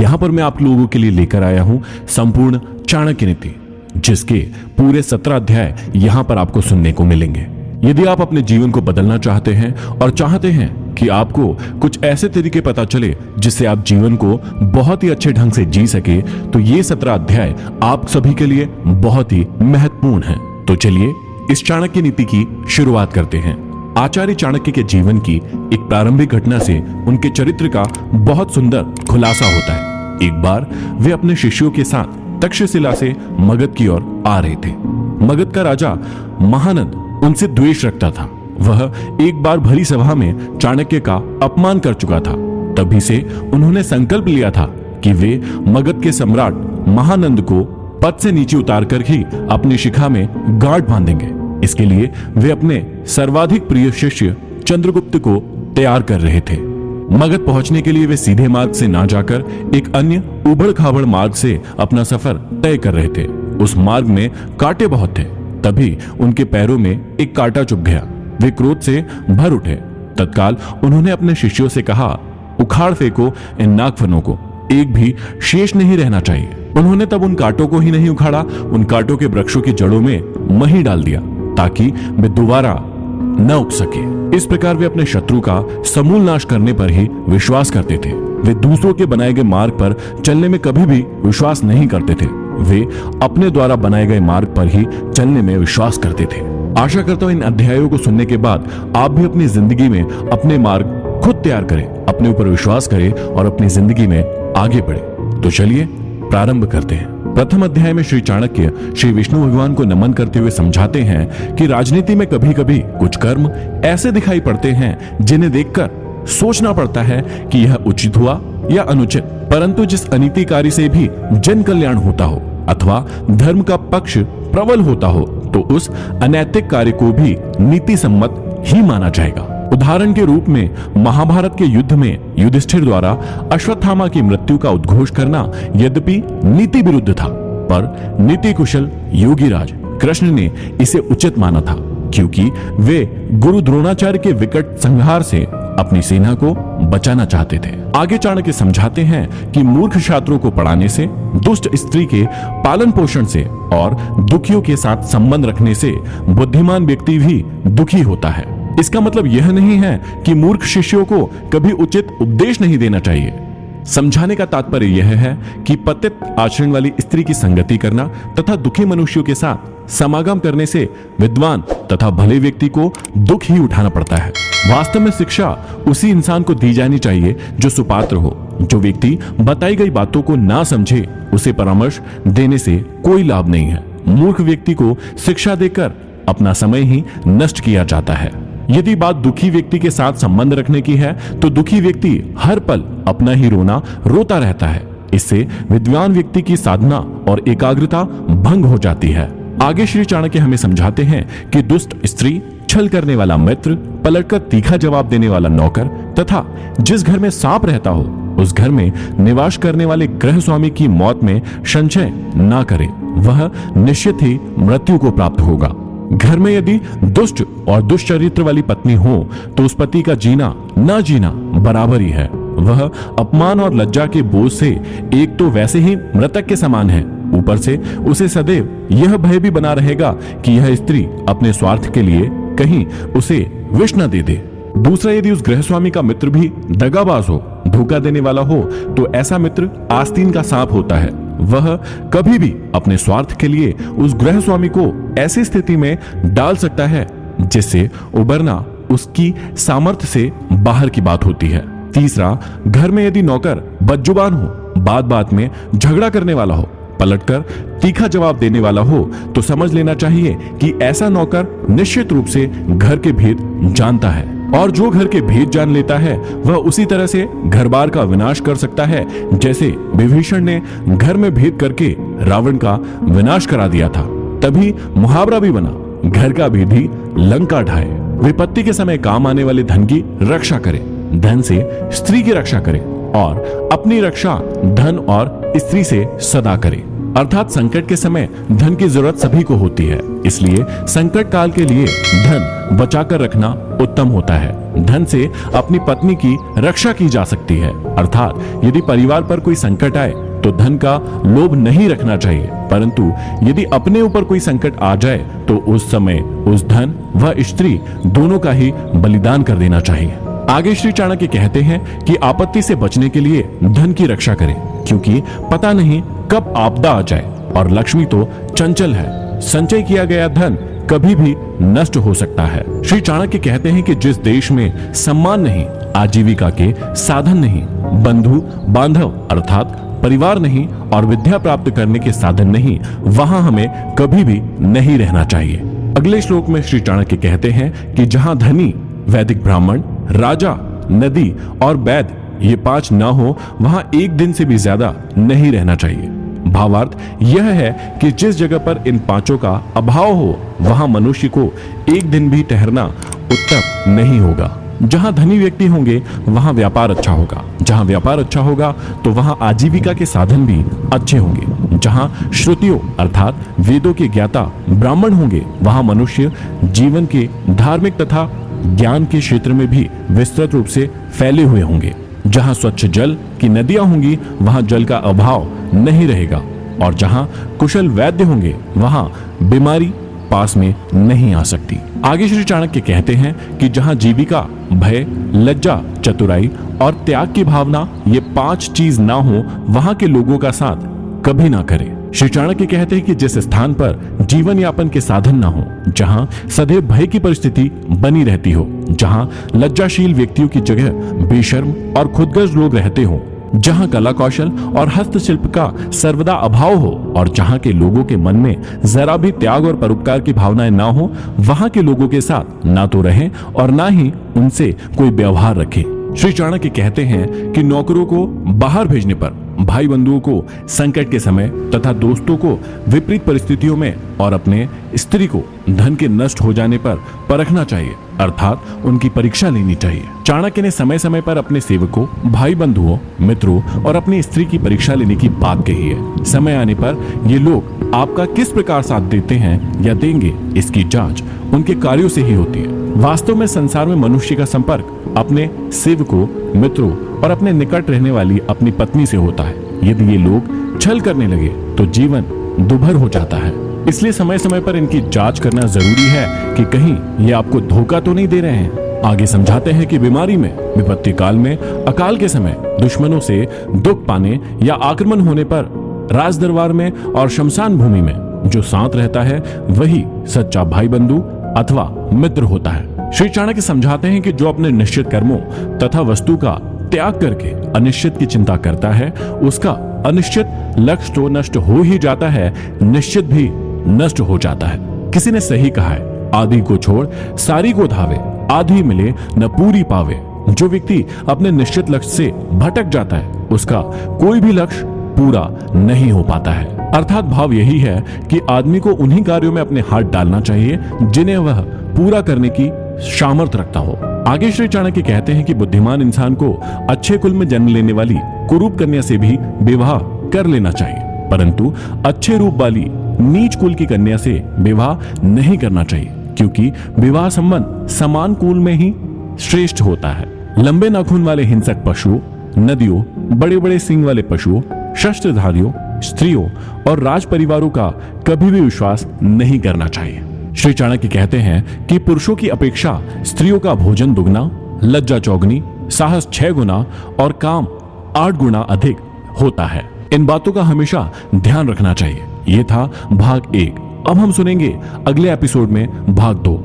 यहां पर मैं आप लोगों के लिए लेकर आया हूं संपूर्ण चाणक्य नीति, जिसके पूरे 17 अध्याय यहां पर आपको सुनने को मिलेंगे। यदि आप अपने जीवन को बदलना चाहते हैं और चाहते हैं कि आपको कुछ ऐसे तरीके पता चले जिससे आप जीवन को बहुत ही अच्छे ढंग से जी सके, तो ये 17 अध्याय आप सभी के लिए बहुत ही महत्वपूर्ण है। तो चलिए इस चाणक्य नीति की शुरुआत करते हैं। आचार्य चाणक्य के जीवन की एक प्रारंभिक घटना से उनके चरित्र का बहुत सुंदर खुलासा होता है। एक बार वे अपने शिष्यों के साथ तक्षशिला से मगध की ओर आ रहे थे। मगध का राजा महानंद उनसे द्वेष रखता था। वह एक बार भरी सभा में चाणक्य का अपमान कर चुका था। तभी से उन्होंने संकल्प लिया था कि वे मगध के सम्राट महानंद को पद से नीचे उतारकर ही अपनी शिखा में गांठ बांधेंगे। इसके लिए वे अपने सर्वाधिक प्रिय शिष्य चंद्रगुप्त को तैयार कर रहे थे। मगध पहुंचने के लिए वे सीधे मार्ग से ना जाकर एक अन्य उबड़ खाबड़ मार्ग से अपना सफर तय कर रहे थे। उस मार्ग में कांटे बहुत थे। तभी उनके पैरों में एक कांटा चुभ गया। वे क्रोध से भर उठे। तत्काल उन्होंने अपने शिष्यों से कहा, उखाड़ फेंको इन नागफनों को, एक भी शेष नहीं रहना चाहिए। उन्होंने तब उन कांटों को ही नहीं उखाड़ा, उन कांटों के वृक्षों की जड़ों में मही डाल दिया ताकि वे दोबारा न उग सके। इस प्रकार वे अपने शत्रु का समूल नाश करने पर ही विश्वास करते थे। वे दूसरों के बनाए गए मार्ग पर चलने में कभी भी विश्वास नहीं करते थे। वे अपने द्वारा बनाए गए मार्ग पर ही चलने में विश्वास करते थे। आशा करता हूं इन अध्यायों को सुनने के बाद आप भी अपनी जिंदगी में अपने मार्ग खुद तैयार करें, अपने ऊपर विश्वास करें और अपनी जिंदगी में आगे बढ़े। तो चलिए प्रारंभ करते हैं। प्रथम अध्याय में श्री चाणक्य श्री विष्णु भगवान को नमन करते हुए समझाते हैं कि राजनीति में कभी कभी कुछ कर्म ऐसे दिखाई पड़ते हैं जिन्हें देखकर सोचना पड़ता है कि यह उचित हुआ या अनुचित, परंतु जिस अनीतिकारी से भी जन कल्याण होता हो अथवा धर्म का पक्ष प्रबल होता हो तो उस अनैतिक कार्य को भी नीति सम्मत ही माना जाएगा। उदाहरण के रूप में महाभारत के युद्ध में युधिष्ठिर द्वारा अश्वत्थामा की मृत्यु का उद्घोष करना यद्यपि नीति विरुद्ध था, पर नीति कुशल योगीराज कृष्ण ने इसे उचित माना था, क्योंकि वे गुरु द्रोणाचार्य के विकट संहार से अपनी सेना को बचाना चाहते थे। आगे चाणक्य समझाते हैं कि मूर्ख छात्रों को पढ़ाने से, दुष्ट स्त्री के पालन पोषण से और दुखियों के साथ संबंध रखने से बुद्धिमान व्यक्ति भी दुखी होता है। इसका मतलब यह नहीं है कि मूर्ख शिष्यों को कभी उचित उपदेश नहीं देना चाहिए। समझाने का तात्पर्य यह है कि पतित आचरण वाली स्त्री की संगति करना तथा दुखी मनुष्यों के साथ समागम करने से विद्वान तथा भले व्यक्ति को दुख ही उठाना पड़ता है। वास्तव में शिक्षा उसी इंसान को दी जानी चाहिए जो सुपात्र हो। जो व्यक्ति बताई गई बातों को ना समझे, उसे परामर्श देने से कोई लाभ नहीं है। मूर्ख व्यक्ति को शिक्षा देकर अपना समय ही नष्ट किया जाता है। यदि बात दुखी व्यक्ति के साथ संबंध रखने की है तो दुखी व्यक्ति हर पल अपना ही रोना रोता रहता है। इससे विद्वान व्यक्ति की साधना और एकाग्रता भंग हो जाती है। आगे श्री चाणक्य हमें समझाते हैं कि दुष्ट स्त्री, छल करने वाला मित्र, पलटकर तीखा जवाब देने वाला नौकर तथा जिस घर में सांप रहता हो उस घर में निवास करने वाले गृह स्वामी की मौत में संशय ना करे, वह निश्चित ही मृत्यु को प्राप्त होगा। घर में यदि दुष्ट और दुष्चरित्र वाली पत्नी हो तो उस पति का जीना ना जीना बराबर ही है। वह अपमान और लज्जा के बोझ से एक तो वैसे ही मृतक के समान है, ऊपर से उसे सदैव यह भय भी बना रहेगा कि यह स्त्री अपने स्वार्थ के लिए कहीं उसे विष न दे दे। दूसरा, यदि उस गृहस्वामी का मित्र भी दगाबाज हो, धोखा देने वाला हो, तो ऐसा मित्र आस्तीन का सांप होता है। वह कभी भी अपने स्वार्थ के लिए उस गृहस्वामी को ऐसी स्थिति में डाल सकता है जिससे उबरना उसकी सामर्थ्य से बाहर की बात होती है। तीसरा, घर में यदि नौकर बदजुबान हो, बात बात में झगड़ा करने वाला हो, पलटकर तीखा जवाब देने वाला हो, तो समझ लेना चाहिए कि ऐसा नौकर निश्चित रूप से घर के भेद जानता है, और जो घर के भेद जान लेता है वह उसी तरह से घर बार का विनाश कर सकता है जैसे विभीषण ने घर में भेद करके रावण का विनाश करा दिया था। तभी मुहावरा भी बना, घर का भेदी लंका ढाए। विपत्ति के समय काम आने वाले धन की रक्षा करे, धन से स्त्री की रक्षा करे और अपनी रक्षा धन और स्त्री से सदा करे। अर्थात संकट के समय धन की जरूरत सभी को होती है, इसलिए संकट काल के लिए धन बचाकर रखना उत्तम होता है। धन से अपनी पत्नी की रक्षा की जा सकती है। अर्थात यदि परिवार पर कोई संकट आए तो धन का लोभ नहीं रखना चाहिए, परंतु यदि अपने ऊपर कोई संकट आ जाए तो उस समय उस धन व स्त्री दोनों का ही बलिदान कर देना चाहिए। आगे श्री चाणक्य कहते हैं कि आपत्ति से बचने के लिए धन की रक्षा करें, क्योंकि पता नहीं कब आपदा आ जाए और लक्ष्मी तो चंचल है। संचय किया गया धन कभी भी नष्ट हो सकता है। श्री चाणक्य कहते हैं कि जिस देश में सम्मान नहीं, आजीविका के साधन नहीं, बंधु बांधव अर्थात परिवार नहीं और विद्या प्राप्त करने के साधन नहीं, वहां हमें कभी भी नहीं रहना चाहिए। अगले श्लोक में श्री चाणक्य कहते हैं कि जहां धनी, वैदिक ब्राह्मण, राजा, नदी और वैद ये 5 न हो, वहां एक दिन से भी ज्यादा नहीं रहना चाहिए। भावार्थ यह है कि जिस जगह पर इन 5 का अभाव हो, वहां मनुष्य को एक दिन भी ठहरना उत्तम नहीं होगा। जहां धनी व्यक्ति होंगे वहां व्यापार अच्छा होगा, जहां व्यापार अच्छा होगा तो वहां आजीविका के साधन भी अच्छे होंगे। जहां श्रुतियों अर्थात वेदों के ज्ञाता ब्राह्मण होंगे, वहां मनुष्य जीवन के धार्मिक तथा ज्ञान के क्षेत्र में भी विस्तृत रूप से फैले हुए होंगे। जहां स्वच्छ जल की नदियां होंगी वहां जल का अभाव नहीं रहेगा, और जहां कुशल वैद्य होंगे वहां बीमारी पास में नहीं आ सकती। आगे श्री चाणक्य कहते हैं कि जहां जीविका, भय, लज्जा, चतुराई और त्याग की भावना ये 5 चीज ना हो, वहां के लोगों का साथ कभी ना करें। श्री चाणक्य कहते हैं कि जिस स्थान पर जीवन यापन के साधन ना हो, जहां सदैव भय की परिस्थिति बनी रहती हो, जहां लज्जाशील व्यक्तियों की जगह बेशर्म और खुदगर्ज लोग रहते हो, जहां कला कौशल और हस्तशिल्प का सर्वदा अभाव हो और जहां के लोगों के मन में जरा भी त्याग और परोपकार की भावनाएं ना हो, वहां के लोगों के साथ ना तो रहें और ना ही उनसे कोई व्यवहार रखें। श्री चाणक्य कहते हैं कि नौकरों को बाहर भेजने पर, भाई बंधुओं को संकट के समय तथा दोस्तों को विपरीत परिस्थितियों में और अपने स्त्री को धन के नष्ट हो जाने पर परखना चाहिए, अर्थात उनकी परीक्षा लेनी चाहिए। चाणक्य ने समय समय पर अपने सेवकों, भाई बंधुओं, मित्रों और अपनी स्त्री की परीक्षा लेने की बात कही है। समय आने पर ये लोग आपका किस प्रकार साथ देते हैं या देंगे, इसकी जांच उनके कार्यों से ही होती है। वास्तव में संसार में मनुष्य का संपर्क अपने सेवकों, मित्रों और अपने निकट रहने वाली अपनी पत्नी से होता है। यदि ये लोग छल करने लगे तो जीवन दुभर हो जाता है। इसलिए समय समय पर इनकी जांच करना जरूरी है कि कहीं ये आपको धोखा तो नहीं दे रहे हैं। आगे समझाते हैं कि बीमारी में, विपत्ति काल में, अकाल के समय, दुश्मनों से दुख पाने या आक्रमण होने पर, राज दरबार में और शमशान भूमि में जो साथ रहता है वही सच्चा भाई बंधु अथवा मित्र होता है। श्री चाणक्य समझाते हैं कि जो अपने निश्चित कर्मों तथा वस्तु का त्याग करके अनिश्चित की चिंता करता है, उसका अनिश्चित लक्ष्य तो नष्ट हो ही जाता है, निश्चित भी नष्ट हो जाता है। किसी ने सही कहा है, आधी को छोड़ सारी को धावे, आधी मिले न पूरी पावे। जो व्यक्ति अपने निश्चित लक्ष्य से भटक जाता है, उसका कोई भी लक्ष्य पूरा नहीं हो पाता है। अर्थात भाव यही है कि आदमी को उन्हीं कार्यों में अपने हाथ डालना चाहिए जिन्हें वह पूरा करने की सामर्थ्य रखता हो। आगे श्री चाणक्य कहते हैं कि बुद्धिमान इंसान को अच्छे कुल में जन्म लेने वाली कुरूप कन्या से भी विवाह कर लेना चाहिए, परंतु अच्छे रूप वाली नीच कुल की कन्या से विवाह नहीं करना चाहिए, क्योंकि विवाह संबंध समान कुल में ही श्रेष्ठ होता है। लंबे नाखून वाले हिंसक पशुओं, नदियों, बड़े बड़े सिंग वाले पशुओं, शस्त्रधारियों, स्त्रियों और राज परिवारों का कभी भी विश्वास नहीं करना चाहिए। श्री चाणक्य कहते हैं कि पुरुषों की अपेक्षा स्त्रियों का भोजन दुगना, लज्जा चौगुनी, साहस 6 गुना और काम 8 गुना अधिक होता है। इन बातों का हमेशा ध्यान रखना चाहिए। ये था भाग 1। अब हम सुनेंगे अगले एपिसोड में भाग 2।